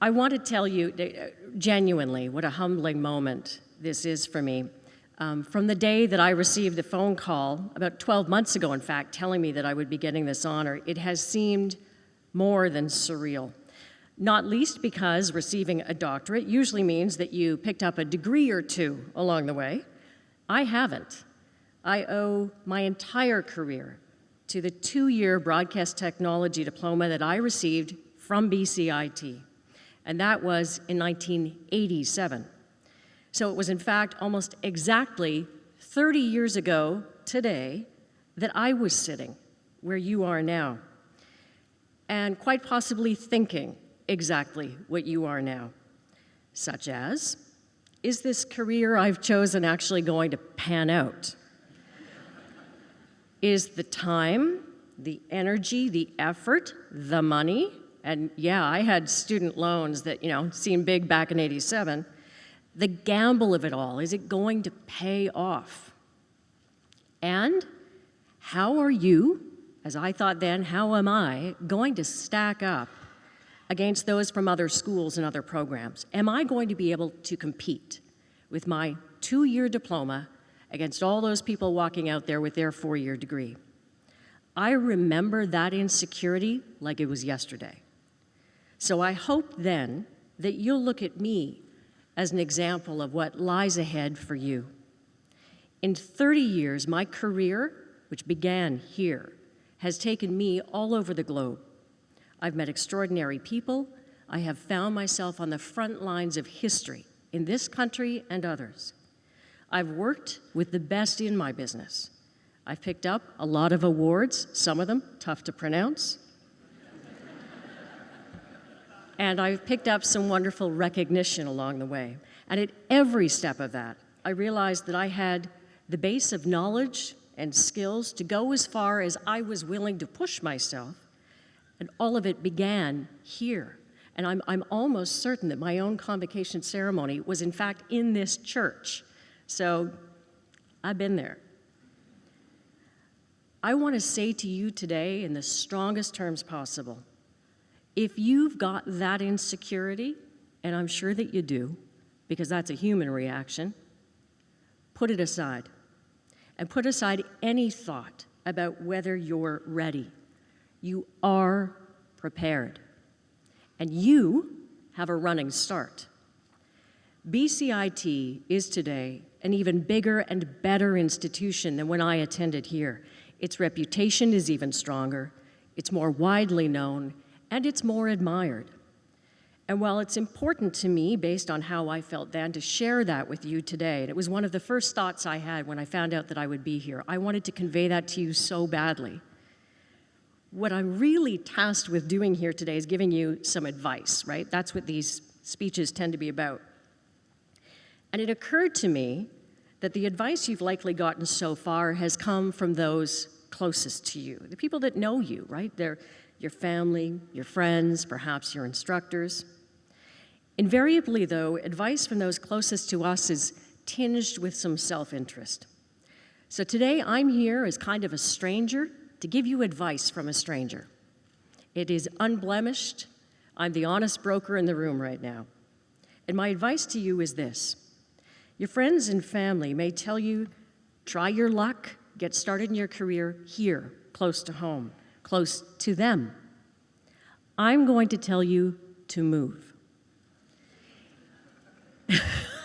I want to tell you genuinely what a humbling moment this is for me. From the day that I received the phone call, about 12 months ago, in fact, telling me that I would be getting this honor, it has seemed more than surreal. Not least because receiving a doctorate usually means that you picked up a degree or two along the way. I haven't. I owe my entire career to the 2-year broadcast technology diploma that I received from BCIT, and that was in 1987. So it was, in fact, almost exactly 30 years ago today that I was sitting where you are now, and quite possibly thinking exactly what you are now, such as, is this career I've chosen actually going to pan out? Is the time, the energy, the effort, the money, and yeah, I had student loans that, seemed big back in '87, the gamble of it all, is it going to pay off? And how are you, as I thought then, how am I going to stack up against those from other schools and other programs? Am I going to be able to compete with my 2-year diploma against all those people walking out there with their 4-year degree? I remember that insecurity like it was yesterday. So I hope then that you'll look at me as an example of what lies ahead for you. In 30 years, my career, which began here, has taken me all over the globe. I've met extraordinary people. I have found myself on the front lines of history in this country and others. I've worked with the best in my business. I've picked up a lot of awards, some of them tough to pronounce. And I've picked up some wonderful recognition along the way. And at every step of that, I realized that I had the base of knowledge and skills to go as far as I was willing to push myself. And all of it began here. And I'm almost certain that my own convocation ceremony was in fact in this church. So I've been there. I want to say to you today in the strongest terms possible, if you've got that insecurity, and I'm sure that you do, because that's a human reaction, put it aside. And put aside any thought about whether you're ready. You are prepared. And you have a running start. BCIT is today an even bigger and better institution than when I attended here. Its reputation is even stronger, it's more widely known, and it's more admired. And while it's important to me, based on how I felt then, to share that with you today, and it was one of the first thoughts I had when I found out that I would be here, I wanted to convey that to you so badly. What I'm really tasked with doing here today is giving you some advice, right? That's what these speeches tend to be about. And it occurred to me that the advice you've likely gotten so far has come from those closest to you, the people that know you, right? They're your family, your friends, perhaps your instructors. Invariably, though, advice from those closest to us is tinged with some self-interest. So today, I'm here as kind of a stranger to give you advice from a stranger. It is unblemished. I'm the honest broker in the room right now. And my advice to you is this. Your friends and family may tell you, try your luck, get started in your career here, close to home, close to them. I'm going to tell you to move.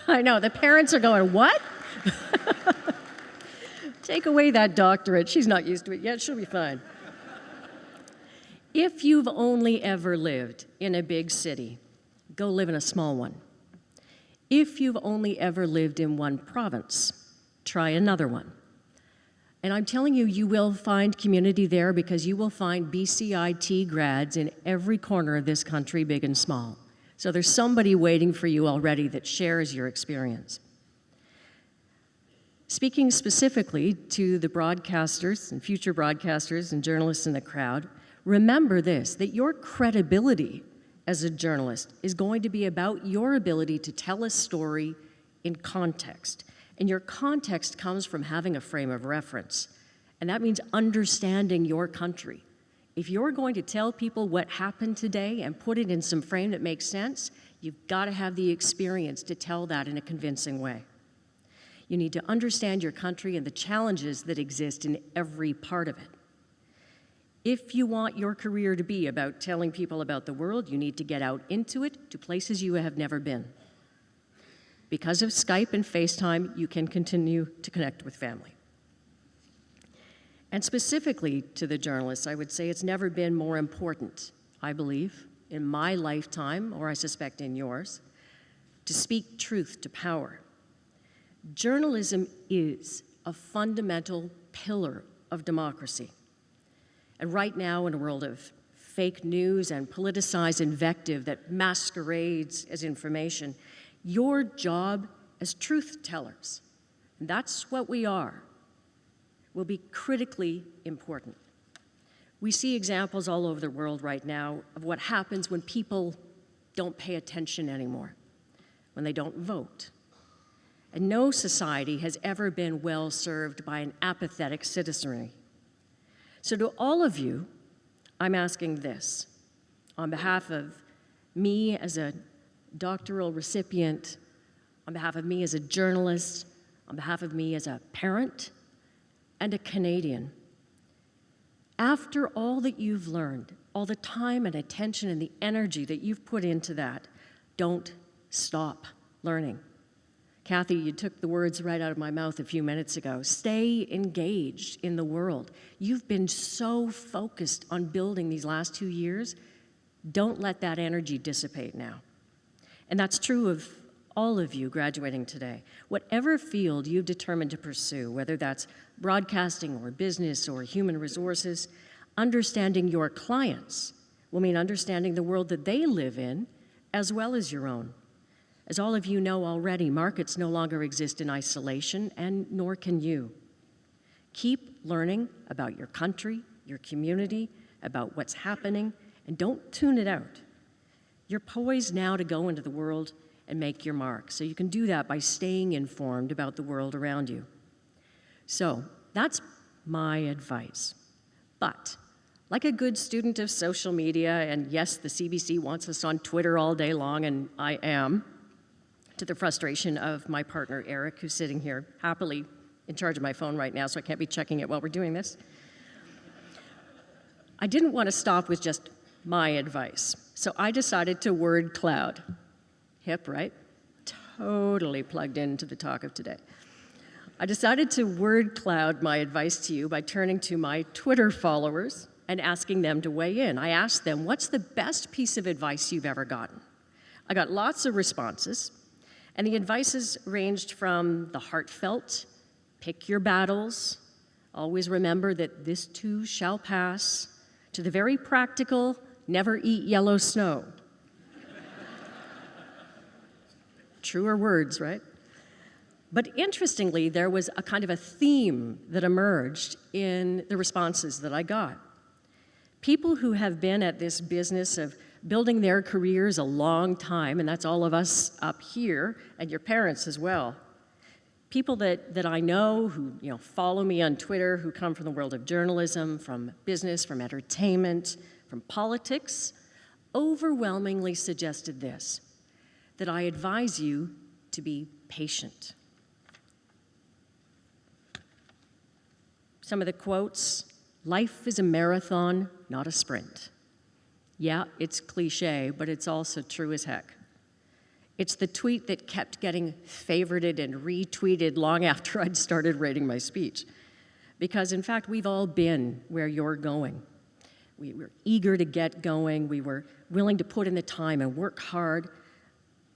I know, the parents are going, what? Take away that doctorate. She's not used to it yet. She'll be fine. If you've only ever lived in a big city, go live in a small one. If you've only ever lived in one province, try another one. And I'm telling you, you will find community there because you will find BCIT grads in every corner of this country, big and small. So there's somebody waiting for you already that shares your experience. Speaking specifically to the broadcasters and future broadcasters and journalists in the crowd, remember this, that your credibility as a journalist is going to be about your ability to tell a story in context. And your context comes from having a frame of reference. And that means understanding your country If you're going to tell people what happened today and put it in some frame that makes sense, you've got to have the experience to tell that in a convincing way. You need to understand your country and the challenges that exist in every part of it. If you want your career to be about telling people about the world, you need to get out into it to places you have never been. Because of Skype and FaceTime, you can continue to connect with family. And specifically to the journalists, I would say it's never been more important, I believe, in my lifetime, or I suspect in yours, to speak truth to power. Journalism is a fundamental pillar of democracy. And right now, in a world of fake news and politicized invective that masquerades as information, your job as truth tellers, and that's what we are, will be critically important. We see examples all over the world right now of what happens when people don't pay attention anymore, when they don't vote. And no society has ever been well served by an apathetic citizenry. So to all of you, I'm asking this. On behalf of me as a doctoral recipient, on behalf of me as a journalist, on behalf of me as a parent and a Canadian, after all that you've learned, all the time and attention and the energy that you've put into that, don't stop learning. Kathy, you took the words right out of my mouth a few minutes ago. Stay engaged in the world. You've been so focused on building these last 2 years. Don't let that energy dissipate now. And that's true of all of you graduating today. Whatever field you've determined to pursue, whether that's broadcasting or business or human resources, understanding your clients will mean understanding the world that they live in as well as your own. As all of you know already, markets no longer exist in isolation, and nor can you. Keep learning about your country, your community, about what's happening, and don't tune it out. You're poised now to go into the world and make your mark. So you can do that by staying informed about the world around you. So that's my advice. But like a good student of social media, and yes, the CBC wants us on Twitter all day long, and I am, to the frustration of my partner, Eric, who's sitting here happily in charge of my phone right now, so I can't be checking it while we're doing this. I didn't want to stop with just my advice, so I decided to word cloud. Hip, right? Totally plugged into the talk of today. I decided to word cloud my advice to you by turning to my Twitter followers and asking them to weigh in. I asked them, what's the best piece of advice you've ever gotten? I got lots of responses. And the advices ranged from the heartfelt, pick your battles, always remember that this too shall pass, to the very practical, never eat yellow snow. Truer words, right? But interestingly, there was a kind of a theme that emerged in the responses that I got. People who have been at this business of building their careers a long time, and that's all of us up here, and your parents as well. People that I know who follow me on Twitter, who come from the world of journalism, from business, from entertainment, from politics, overwhelmingly suggested this, that I advise you to be patient. Some of the quotes, life is a marathon, not a sprint. Yeah, it's cliche, but it's also true as heck. It's the tweet that kept getting favorited and retweeted long after I'd started writing my speech. Because in fact, we've all been where you're going. We were eager to get going. We were willing to put in the time and work hard.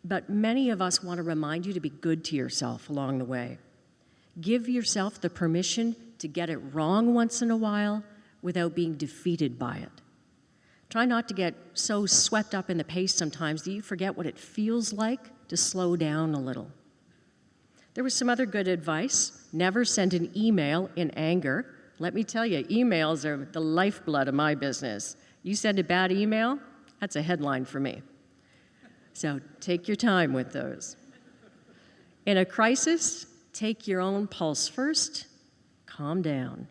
But many of us want to remind you to be good to yourself along the way. Give yourself the permission to get it wrong once in a while without being defeated by it. Try not to get so swept up in the pace sometimes that you forget what it feels like to slow down a little. There was some other good advice. Never send an email in anger. Let me tell you, emails are the lifeblood of my business. You send a bad email, that's a headline for me. So take your time with those. In a crisis, take your own pulse first, calm down.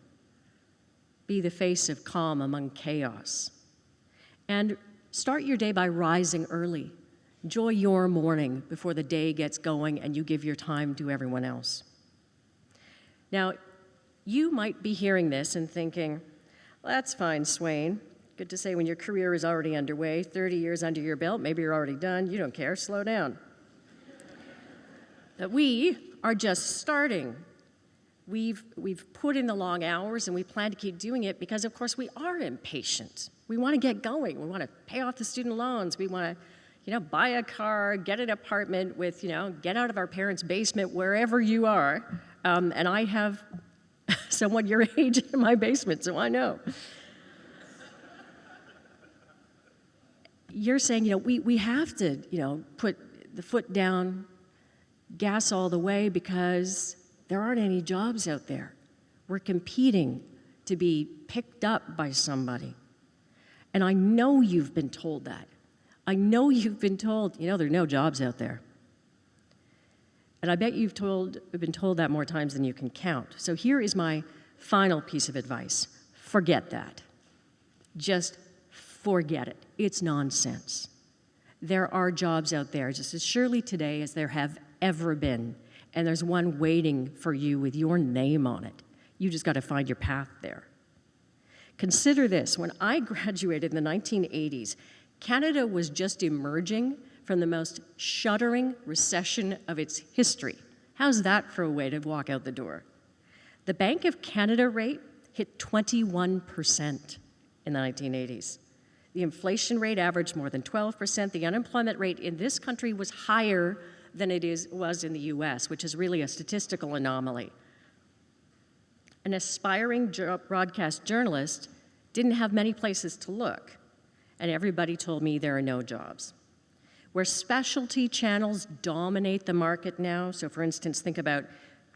Be the face of calm among chaos. And start your day by rising early. Enjoy your morning before the day gets going and you give your time to everyone else. Now, you might be hearing this and thinking, well, that's fine, Swain. Good to say when your career is already underway, 30 years under your belt, maybe you're already done, you don't care, slow down. But we are just starting. We've put in the long hours and we plan to keep doing it because, of course, we are impatient. We want to get going. We want to pay off the student loans. We want to, buy a car, get an apartment with, get out of our parents' basement, wherever you are. And I have someone your age in my basement, so I know. You're saying, we have to, put the foot down, gas all the way because there aren't any jobs out there. We're competing to be picked up by somebody. And I know you've been told that. I know you've been told, there are no jobs out there. And I bet you've been told that more times than you can count. So here is my final piece of advice. Forget that. Just forget it. It's nonsense. There are jobs out there just as surely today as there have ever been. And there's one waiting for you with your name on it. You just got to find your path there. Consider this. When I graduated in the 1980s, Canada was just emerging from the most shuddering recession of its history. How's that for a way to walk out the door? The Bank of Canada rate hit 21% in the 1980s. The inflation rate averaged more than 12%. The unemployment rate in this country was higher than was in the US, which is really a statistical anomaly. An aspiring broadcast journalist didn't have many places to look, and everybody told me there are no jobs. Where specialty channels dominate the market now, so for instance, think about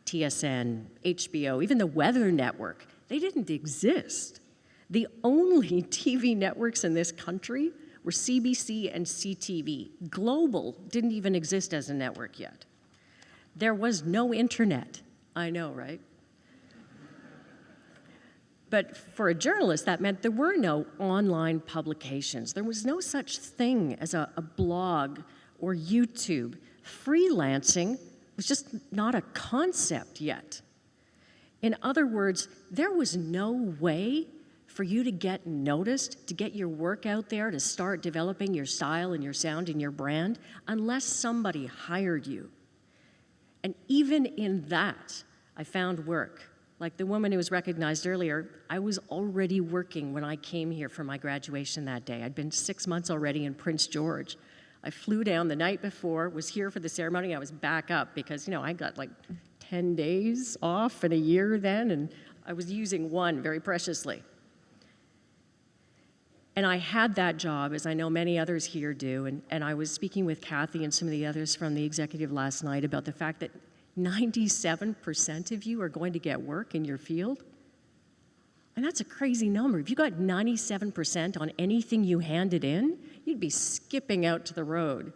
TSN, HBO, even the Weather Network, they didn't exist. The only TV networks in this country were CBC and CTV. Global didn't even exist as a network yet. There was no internet. I know, right? But for a journalist, that meant there were no online publications. There was no such thing as a blog or YouTube. Freelancing was just not a concept yet. In other words, there was no way for you to get noticed, to get your work out there, to start developing your style and your sound and your brand, unless somebody hired you. And even in that, I found work. Like the woman who was recognized earlier, I was already working when I came here for my graduation that day. I'd been 6 months already in Prince George. I flew down the night before, was here for the ceremony. I was back up because, I got like 10 days off in a year then, and I was using one very preciously. And I had that job, as I know many others here do, and I was speaking with Kathy and some of the others from the executive last night about the fact that 97% of you are going to get work in your field. And that's a crazy number. If you got 97% on anything you handed in, you'd be skipping out to the road.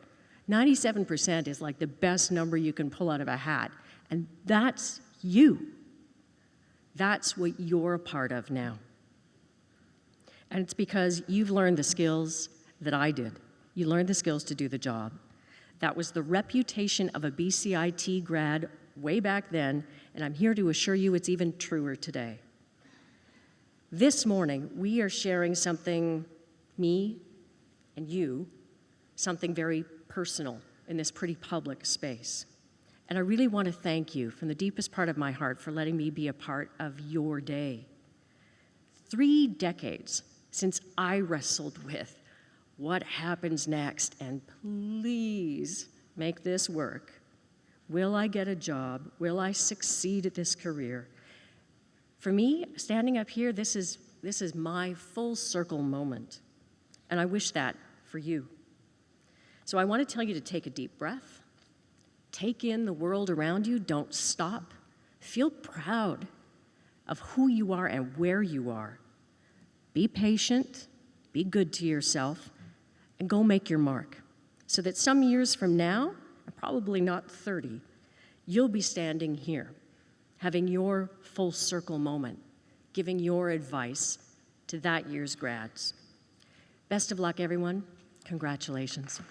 97% is like the best number you can pull out of a hat. And that's you. That's what you're a part of now. And it's because you've learned the skills that I did. You learned the skills to do the job. That was the reputation of a BCIT grad way back then, and I'm here to assure you it's even truer today. This morning, we are sharing something, me and you, something very personal in this pretty public space. And I really want to thank you from the deepest part of my heart for letting me be a part of your day. 3 decades since I wrestled with what happens next, and please make this work. Will I get a job? Will I succeed at this career? For me, standing up here, this is my full circle moment, and I wish that for you. So I want to tell you to take a deep breath, take in the world around you, don't stop, feel proud of who you are and where you are. Be patient, be good to yourself, and go make your mark, so that some years from now, probably not 30, you'll be standing here, having your full circle moment, giving your advice to that year's grads. Best of luck, everyone. Congratulations.